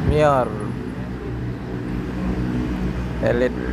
Mior Elite.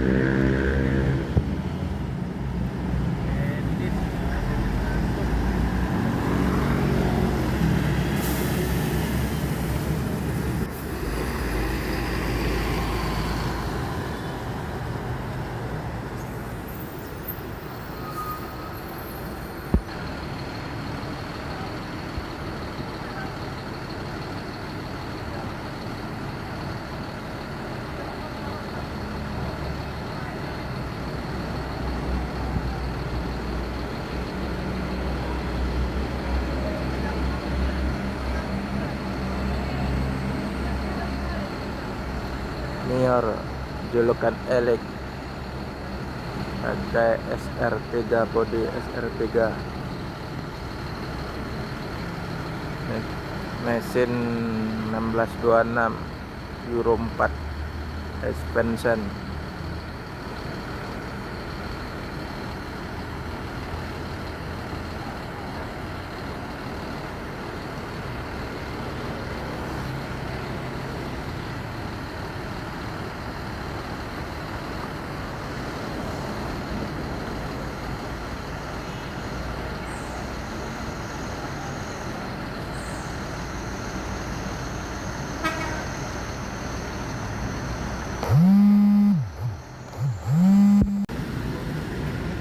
Mior julukan Elite, pakai SR3, body SR3, mesin 1626 Euro 4 expansion.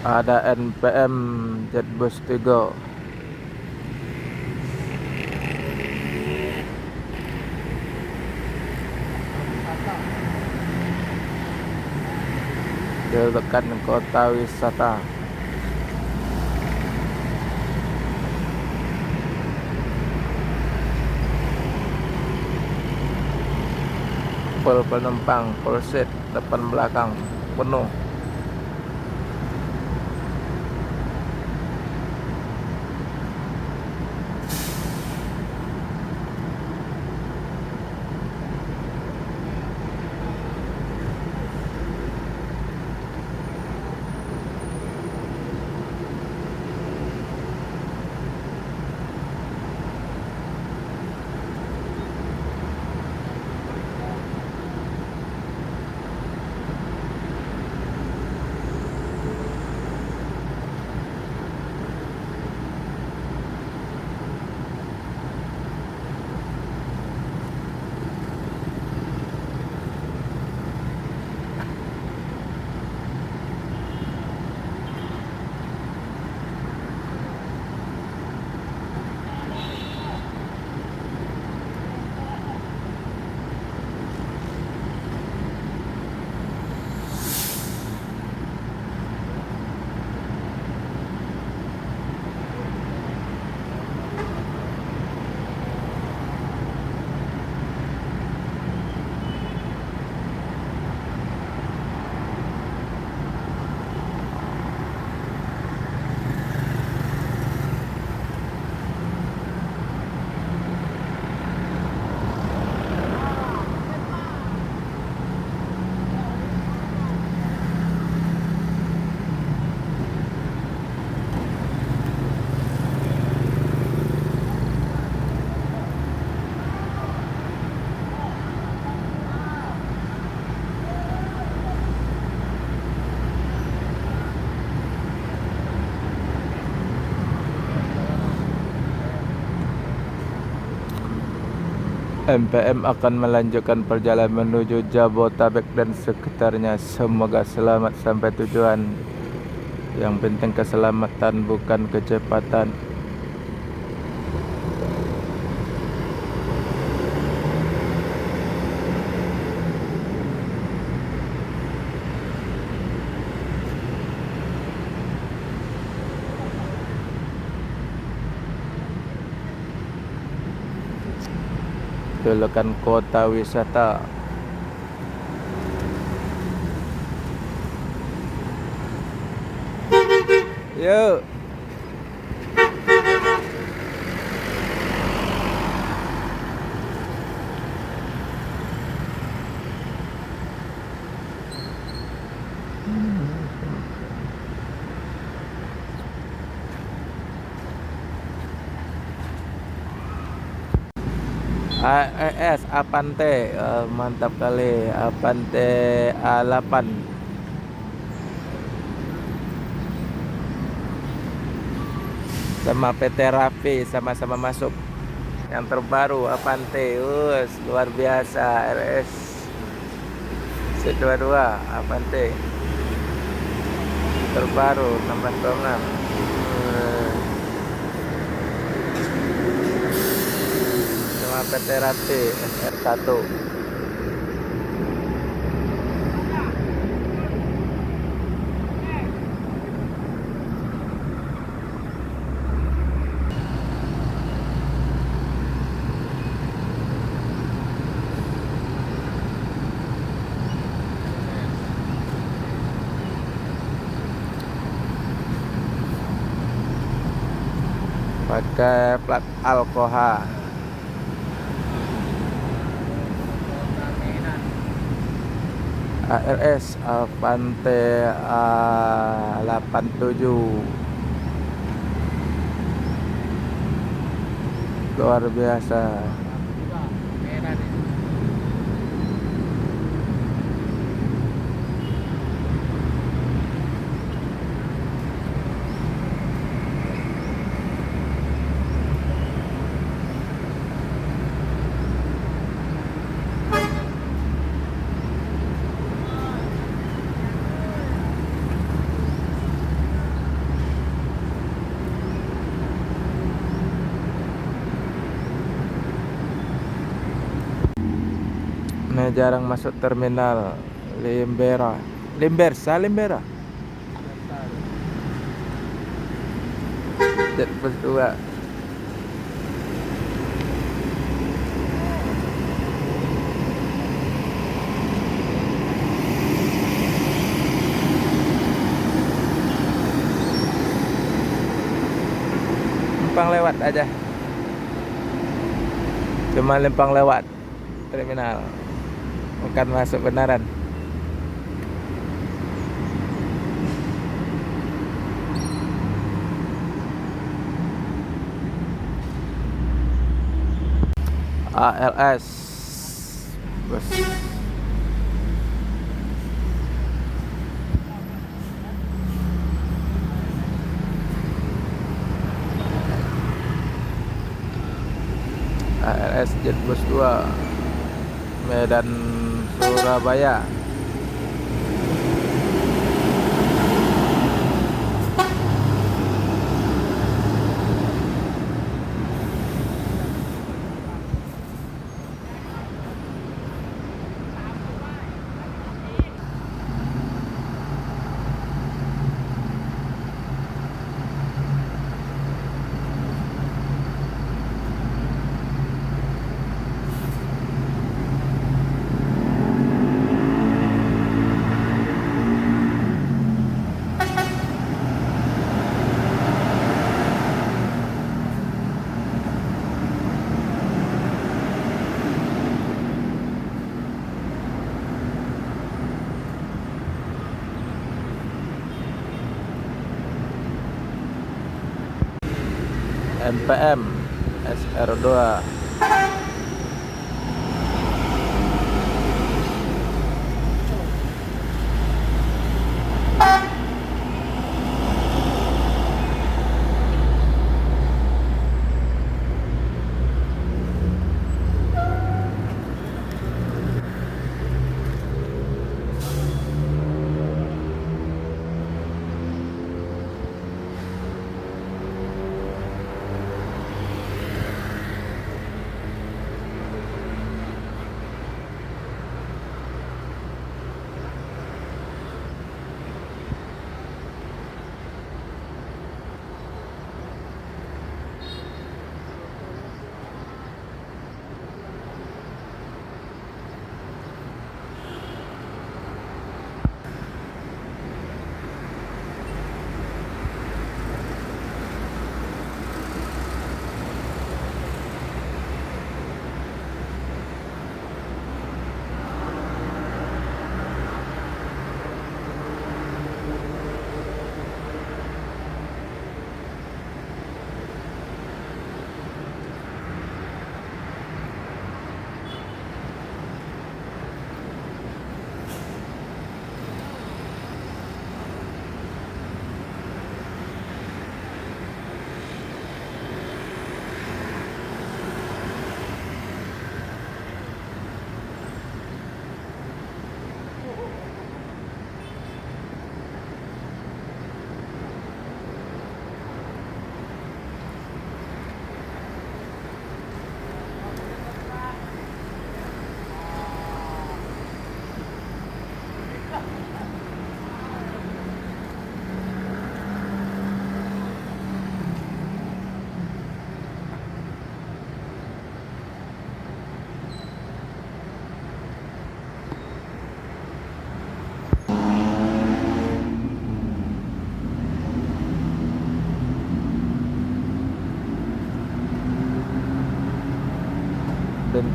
Ada NPM Jetbus 3. Julukan kota wisata. Full penumpang, full seat, depan belakang penuh. MPM akan melanjutkan perjalanan menuju Jabodetabek dan sekitarnya. Semoga selamat sampai tujuan. Yang penting keselamatan, bukan kecepatan. Julukan kota wisata. Yuk. AES Avante, mantap kali Avante A8. Sama PT Raffi sama-sama masuk. Yang terbaru Avante, luar biasa. RS C22 Avante terbaru 1626. Sama PT Raffi SR1. Pakai plat Alcoa. ARS Avante A87 luar biasa. Ini jarang masuk terminal Limbera. Limbera. Jet plus 2. Lempang lewat aja. Cuma lempang lewat terminal. Bukan masuk beneran. ALS bus. ALS Jet Bus 2 Medan Surabaya. MPM SR2.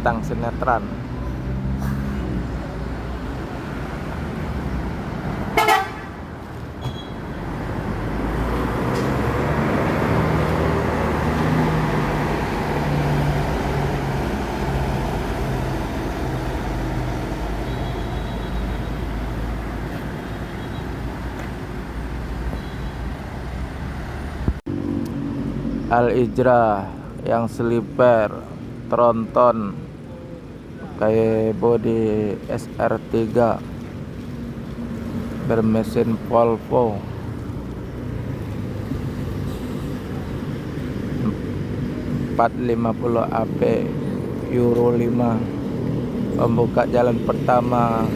bintang sinetron. Al-Ijra yang sleeper tronton kayak body SR3 bermesin Volvo 450 AP Euro 5, pembuka jalan pertama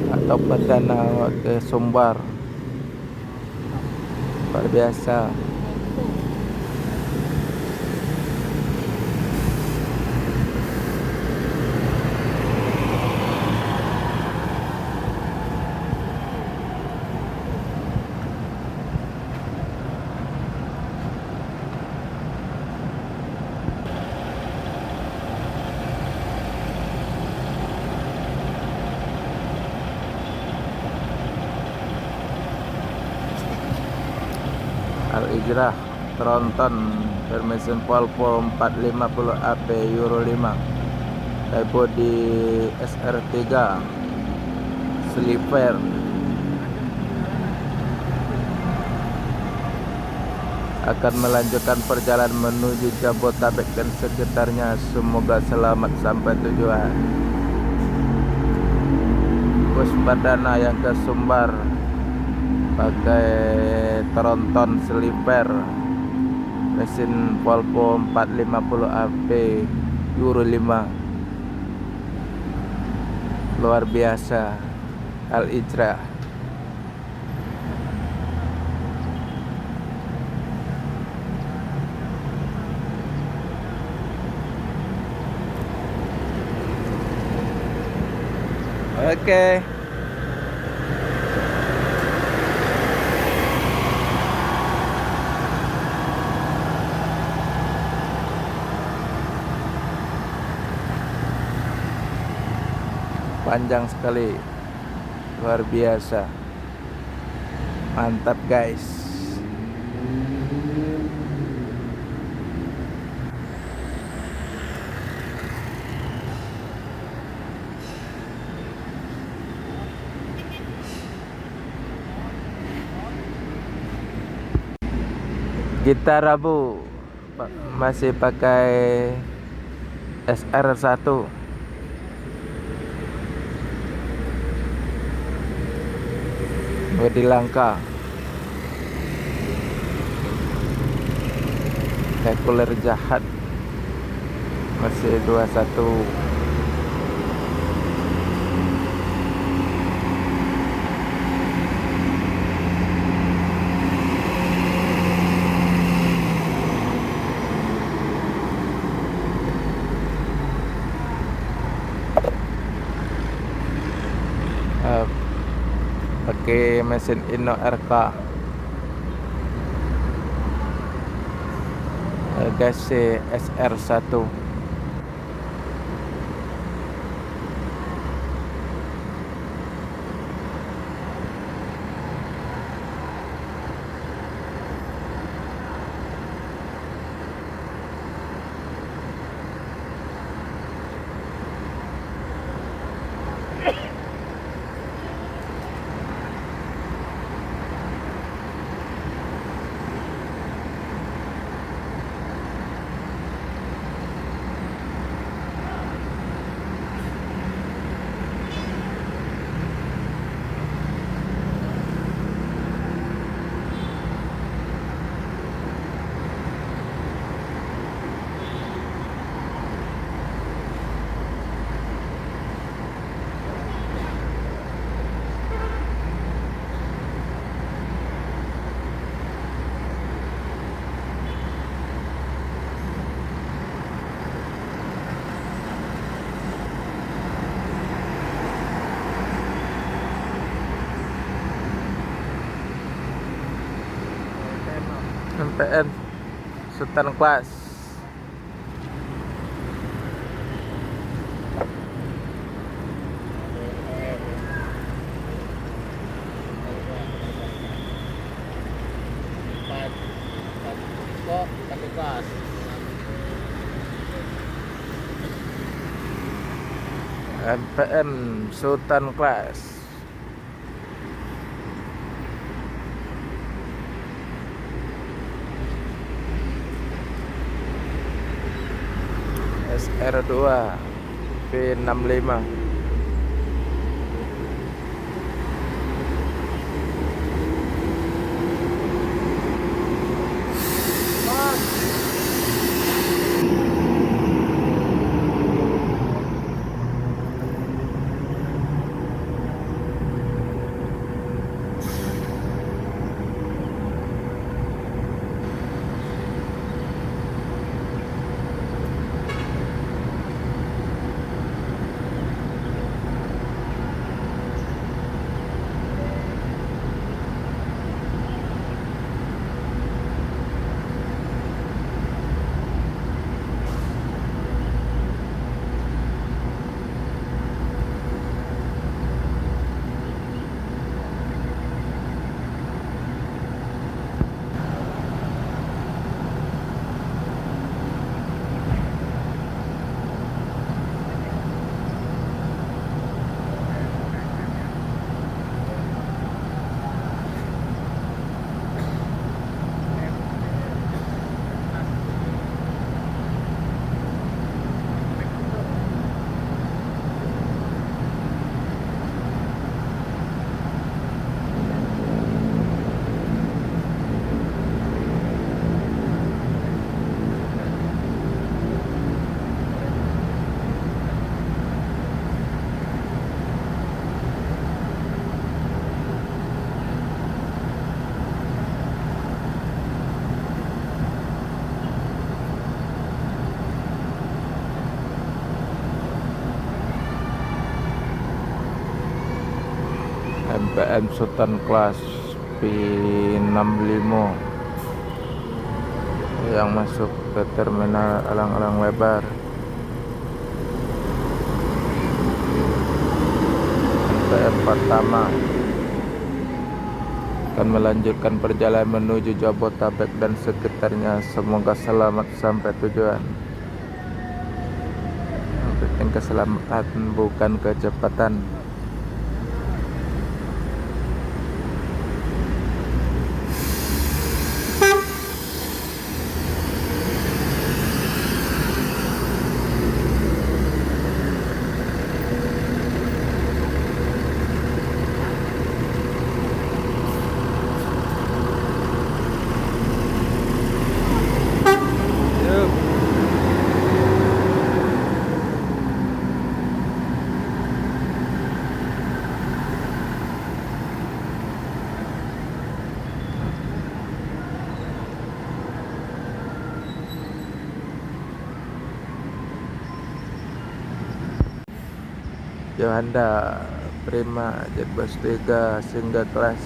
atau perdana ke Sumbar. Luar biasa. Al-Ijrah tronton bermesin Volvo 450 AP Euro 5, type body SR3 sleeper. Akan melanjutkan perjalanan menuju Jabotabek dan sekitarnya. Semoga selamat sampai tujuan. Bus perdana yang ke Sumbar pakai tronton sleeper mesin Volvo 450 AP Euro 5. Luar biasa. Al-Ijra. Oke. Panjang sekali, luar biasa, mantap guys. Gitar Rabu masih pakai SR1. Bodi langka, kalkuler jahat masih 21. Pakai mesin Inno RK, gas SR1. MPN Sultan Kelas. MPM Sultan Class. SR2 V65. MPM Sultan Class P65 yang masuk ke terminal Alang-Alang Lebar. MPM pertama akan melanjutkan perjalanan menuju Jabodetabek dan sekitarnya. Semoga selamat sampai tujuan. Yang penting keselamatan, bukan kecepatan. Yohanda Prima Jetbus 3 single kelas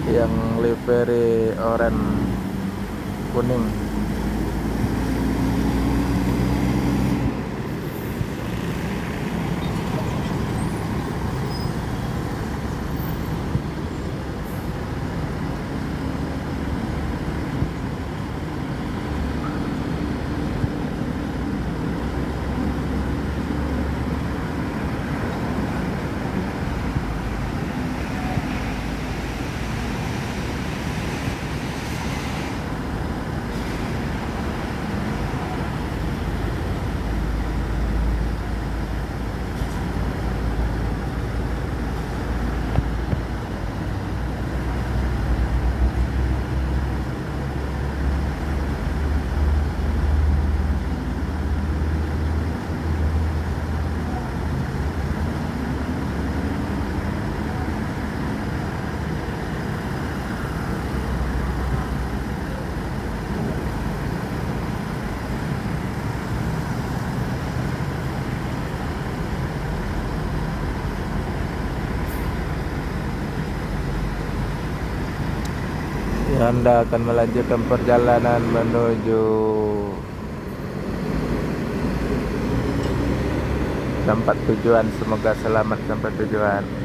yang livery oranye kuning. Anda akan melanjutkan perjalanan menuju tempat tujuan. Semoga selamat sampai tujuan.